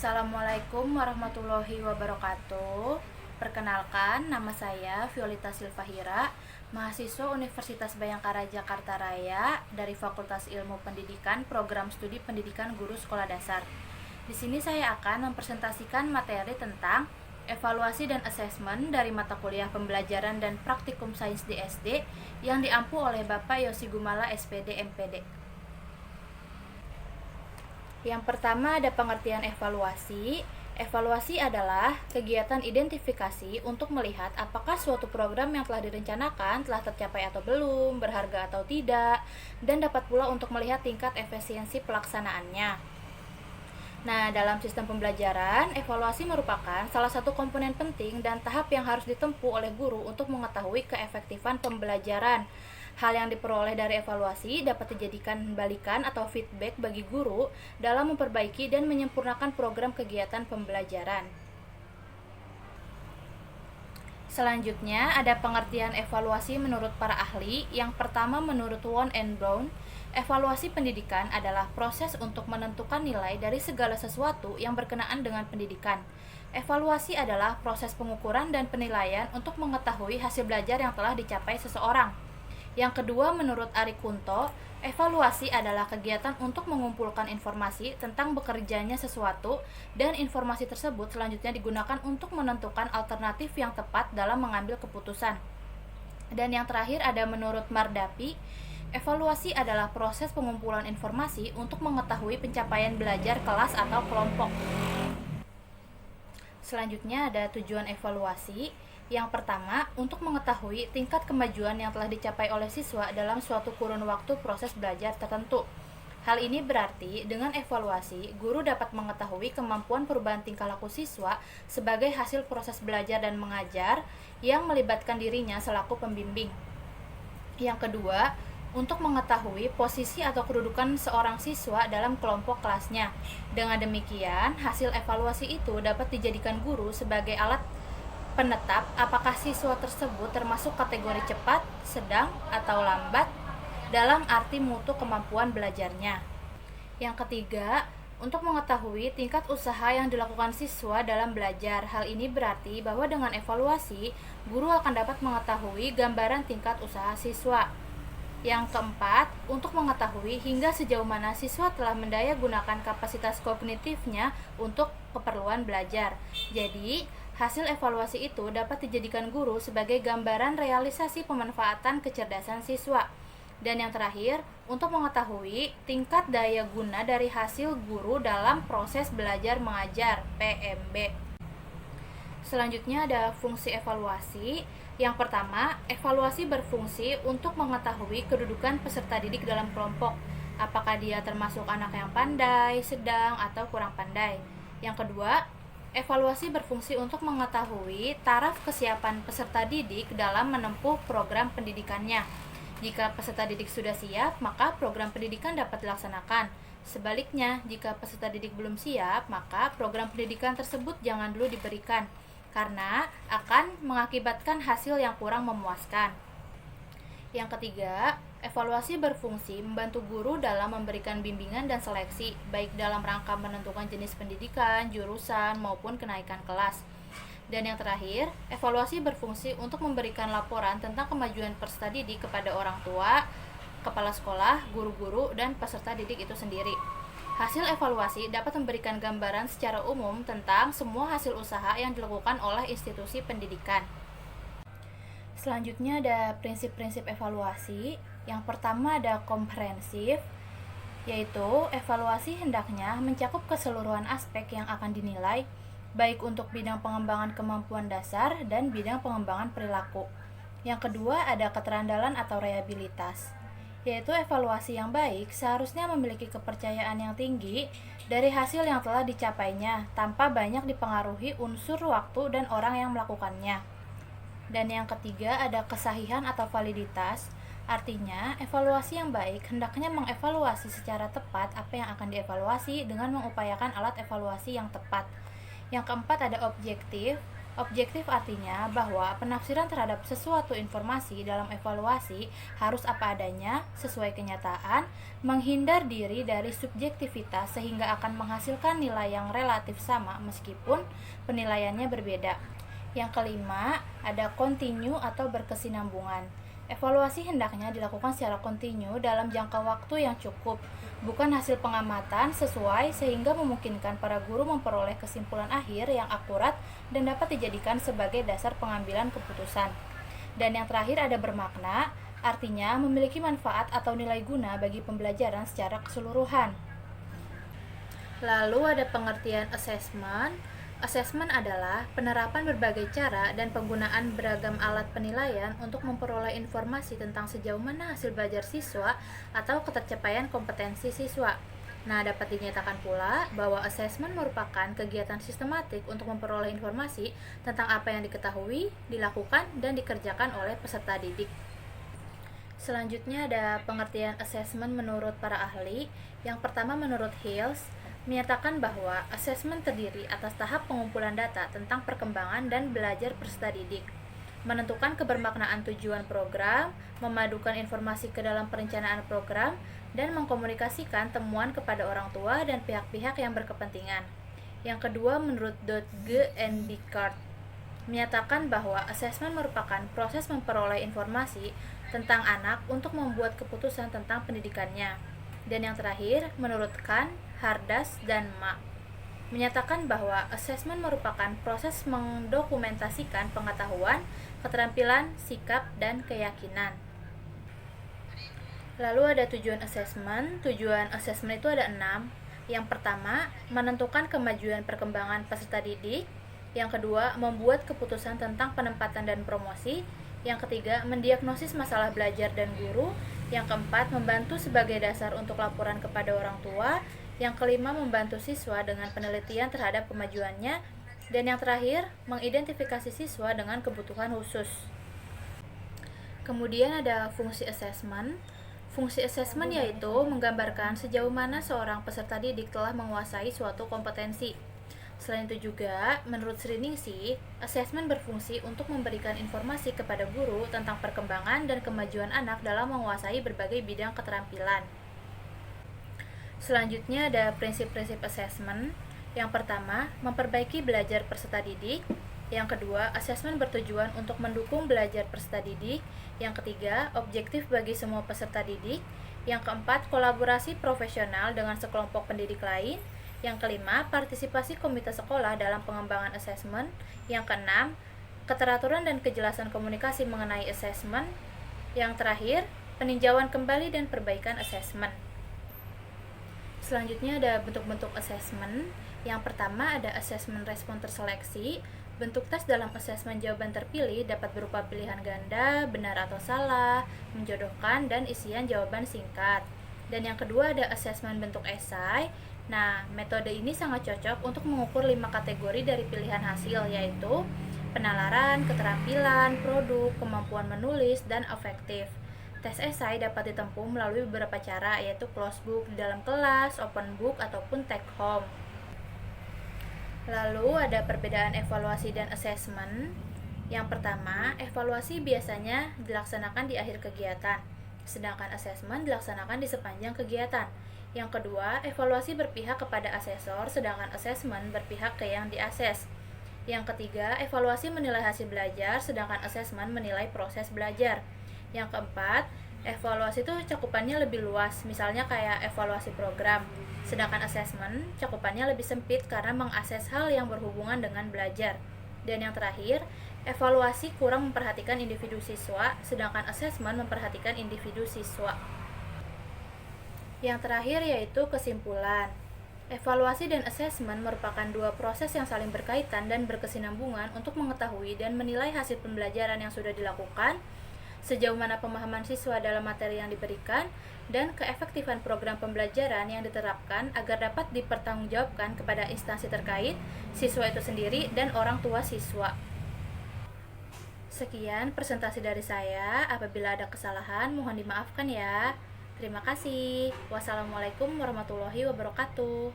Assalamualaikum warahmatullahi wabarakatuh. Perkenalkan, nama saya Violeta Silvahira, mahasiswa Universitas Bhayangkara Jakarta Raya dari Fakultas Ilmu Pendidikan, Program Studi Pendidikan Guru Sekolah Dasar. Di sini saya akan mempresentasikan materi tentang evaluasi dan asesmen dari mata kuliah pembelajaran dan praktikum sains di SD yang diampu oleh Bapak Yosi Gumala SPD MPD. Yang pertama ada pengertian evaluasi. Evaluasi adalah kegiatan identifikasi untuk melihat apakah suatu program yang telah direncanakan telah tercapai atau belum, berharga atau tidak, dan dapat pula untuk melihat tingkat efisiensi pelaksanaannya. Nah, dalam sistem pembelajaran, evaluasi merupakan salah satu komponen penting dan tahap yang harus ditempuh oleh guru untuk mengetahui keefektifan pembelajaran. Hal yang diperoleh dari evaluasi dapat dijadikan balikan atau feedback bagi guru dalam memperbaiki dan menyempurnakan program kegiatan pembelajaran. Selanjutnya, ada pengertian evaluasi menurut para ahli. Yang pertama, menurut Won and Brown, evaluasi pendidikan adalah proses untuk menentukan nilai dari segala sesuatu yang berkenaan dengan pendidikan. Evaluasi adalah proses pengukuran dan penilaian untuk mengetahui hasil belajar yang telah dicapai seseorang. Yang kedua, menurut Ari Kunto, evaluasi adalah kegiatan untuk mengumpulkan informasi tentang bekerjanya sesuatu dan informasi tersebut selanjutnya digunakan untuk menentukan alternatif yang tepat dalam mengambil keputusan. Dan yang terakhir ada menurut Mardapi, evaluasi adalah proses pengumpulan informasi untuk mengetahui pencapaian belajar kelas atau kelompok. Selanjutnya ada tujuan evaluasi. Yang pertama, untuk mengetahui tingkat kemajuan yang telah dicapai oleh siswa dalam suatu kurun waktu proses belajar tertentu. Hal ini berarti dengan evaluasi, guru dapat mengetahui kemampuan perubahan tingkah laku siswa sebagai hasil proses belajar dan mengajar yang melibatkan dirinya selaku pembimbing. Yang kedua, untuk mengetahui posisi atau kedudukan seorang siswa dalam kelompok kelasnya. Dengan demikian, hasil evaluasi itu dapat dijadikan guru sebagai alat penetap apakah siswa tersebut termasuk kategori cepat, sedang, atau lambat dalam arti mutu kemampuan belajarnya. Yang ketiga, untuk mengetahui tingkat usaha yang dilakukan siswa dalam belajar. Hal ini berarti bahwa dengan evaluasi, guru akan dapat mengetahui gambaran tingkat usaha siswa. Yang keempat, untuk mengetahui hingga sejauh mana siswa telah mendaya gunakan kapasitas kognitifnya untuk keperluan belajar. Jadi, hasil evaluasi itu dapat dijadikan guru sebagai gambaran realisasi pemanfaatan kecerdasan siswa. Dan yang terakhir, untuk mengetahui tingkat daya guna dari hasil guru dalam proses belajar mengajar (PMB). Selanjutnya ada fungsi evaluasi. Yang pertama, evaluasi berfungsi untuk mengetahui kedudukan peserta didik dalam kelompok. Apakah dia termasuk anak yang pandai, sedang, atau kurang pandai. Yang kedua, evaluasi berfungsi untuk mengetahui taraf kesiapan peserta didik dalam menempuh program pendidikannya. Jika peserta didik sudah siap, maka program pendidikan dapat dilaksanakan. Sebaliknya, jika peserta didik belum siap, maka program pendidikan tersebut jangan dulu diberikan, karena akan mengakibatkan hasil yang kurang memuaskan. Yang ketiga, evaluasi berfungsi membantu guru dalam memberikan bimbingan dan seleksi, baik dalam rangka menentukan jenis pendidikan, jurusan, maupun kenaikan kelas. Dan yang terakhir, evaluasi berfungsi untuk memberikan laporan tentang kemajuan peserta didik kepada orang tua, kepala sekolah, guru-guru, dan peserta didik itu sendiri. Hasil evaluasi dapat memberikan gambaran secara umum tentang semua hasil usaha yang dilakukan oleh institusi pendidikan. Selanjutnya ada prinsip-prinsip evaluasi. Yang pertama ada komprehensif, yaitu evaluasi hendaknya mencakup keseluruhan aspek yang akan dinilai, baik untuk bidang pengembangan kemampuan dasar dan bidang pengembangan perilaku. Yang kedua ada keterandalan atau reliabilitas, yaitu evaluasi yang baik seharusnya memiliki kepercayaan yang tinggi dari hasil yang telah dicapainya tanpa banyak dipengaruhi unsur waktu dan orang yang melakukannya. Dan yang ketiga ada kesahihan atau validitas, artinya evaluasi yang baik hendaknya mengevaluasi secara tepat apa yang akan dievaluasi dengan mengupayakan alat evaluasi yang tepat. Yang keempat ada objektif, Objektif artinya bahwa penafsiran terhadap sesuatu informasi dalam evaluasi harus apa adanya, sesuai kenyataan, menghindar diri dari subjektivitas sehingga akan menghasilkan nilai yang relatif sama meskipun penilaiannya berbeda. Yang kelima, ada kontinu atau berkesinambungan. Evaluasi hendaknya dilakukan secara kontinu dalam jangka waktu yang cukup, bukan hasil pengamatan sesuai sehingga memungkinkan para guru memperoleh kesimpulan akhir yang akurat dan dapat dijadikan sebagai dasar pengambilan keputusan. Dan yang terakhir ada bermakna, artinya memiliki manfaat atau nilai guna bagi pembelajaran secara keseluruhan. Lalu ada pengertian assessment. Assessment adalah penerapan berbagai cara dan penggunaan beragam alat penilaian untuk memperoleh informasi tentang sejauh mana hasil belajar siswa atau ketercapaian kompetensi siswa. Nah, dapat dinyatakan pula bahwa assessment merupakan kegiatan sistematik untuk memperoleh informasi tentang apa yang diketahui, dilakukan, dan dikerjakan oleh peserta didik. Selanjutnya ada pengertian assessment menurut para ahli. Yang pertama menurut Hills, menyatakan bahwa asesmen terdiri atas tahap pengumpulan data tentang perkembangan dan belajar peserta didik, menentukan kebermaknaan tujuan program, memadukan informasi ke dalam perencanaan program, dan mengkomunikasikan temuan kepada orang tua dan pihak-pihak yang berkepentingan. Yang kedua menurut G. and Bicart, menyatakan bahwa asesmen merupakan proses memperoleh informasi tentang anak untuk membuat keputusan tentang pendidikannya. Dan yang terakhir, menurut Kahn, Hardas, dan Ma, menyatakan bahwa asesmen merupakan proses mendokumentasikan pengetahuan, keterampilan, sikap, dan keyakinan. Lalu ada tujuan asesmen. Tujuan asesmen itu ada 6. Yang pertama, menentukan kemajuan perkembangan peserta didik. Yang kedua, membuat keputusan tentang penempatan dan promosi. Yang ketiga, mendiagnosis masalah belajar dan guru. Yang keempat, membantu sebagai dasar untuk laporan kepada orang tua. Yang kelima, membantu siswa dengan penelitian terhadap kemajuannya. Dan yang terakhir, mengidentifikasi siswa dengan kebutuhan khusus. Kemudian ada fungsi assessment. Fungsi assessment yaitu menggambarkan sejauh mana seorang peserta didik telah menguasai suatu kompetensi. Selain itu juga, menurut Sriningsih, asesmen berfungsi untuk memberikan informasi kepada guru tentang perkembangan dan kemajuan anak dalam menguasai berbagai bidang keterampilan. Selanjutnya ada prinsip-prinsip asesmen. Yang pertama, memperbaiki belajar peserta didik. Yang kedua, asesmen bertujuan untuk mendukung belajar peserta didik. Yang ketiga, objektif bagi semua peserta didik. Yang keempat, kolaborasi profesional dengan sekelompok pendidik lain. Yang kelima, partisipasi komite sekolah dalam pengembangan asesmen. Yang keenam, keteraturan dan kejelasan komunikasi mengenai asesmen. Yang terakhir, peninjauan kembali dan perbaikan asesmen. Selanjutnya ada bentuk-bentuk asesmen. Yang pertama ada asesmen respon terseleksi. Bentuk tes dalam asesmen jawaban terpilih dapat berupa pilihan ganda, benar atau salah, menjodohkan, dan isian jawaban singkat. Dan yang kedua ada asesmen bentuk esai. Nah, metode ini sangat cocok untuk mengukur 5 kategori dari pilihan hasil, yaitu penalaran, keterampilan, produk, kemampuan menulis, dan afektif. Tes esai dapat ditempuh melalui beberapa cara, yaitu closed book di dalam kelas, open book, ataupun take home. Lalu ada perbedaan evaluasi dan asesmen. Yang pertama, evaluasi biasanya dilaksanakan di akhir kegiatan, sedangkan asesmen dilaksanakan di sepanjang kegiatan. Yang kedua, evaluasi berpihak kepada asesor, sedangkan asesmen berpihak ke yang diases. Yang ketiga, evaluasi menilai hasil belajar, sedangkan asesmen menilai proses belajar. Yang keempat, evaluasi itu cakupannya lebih luas, misalnya kayak evaluasi program. Sedangkan asesmen cakupannya lebih sempit karena mengakses hal yang berhubungan dengan belajar. Dan yang terakhir, evaluasi kurang memperhatikan individu siswa, sedangkan asesmen memperhatikan individu siswa. Yang terakhir yaitu kesimpulan. Evaluasi dan asesmen merupakan dua proses yang saling berkaitan dan berkesinambungan untuk mengetahui dan menilai hasil pembelajaran yang sudah dilakukan, sejauh mana pemahaman siswa dalam materi yang diberikan, dan keefektifan program pembelajaran yang diterapkan agar dapat dipertanggungjawabkan kepada instansi terkait, siswa itu sendiri, dan orang tua siswa. Sekian presentasi dari saya. Apabila ada kesalahan, mohon dimaafkan ya. Terima kasih. Wassalamualaikum warahmatullahi wabarakatuh.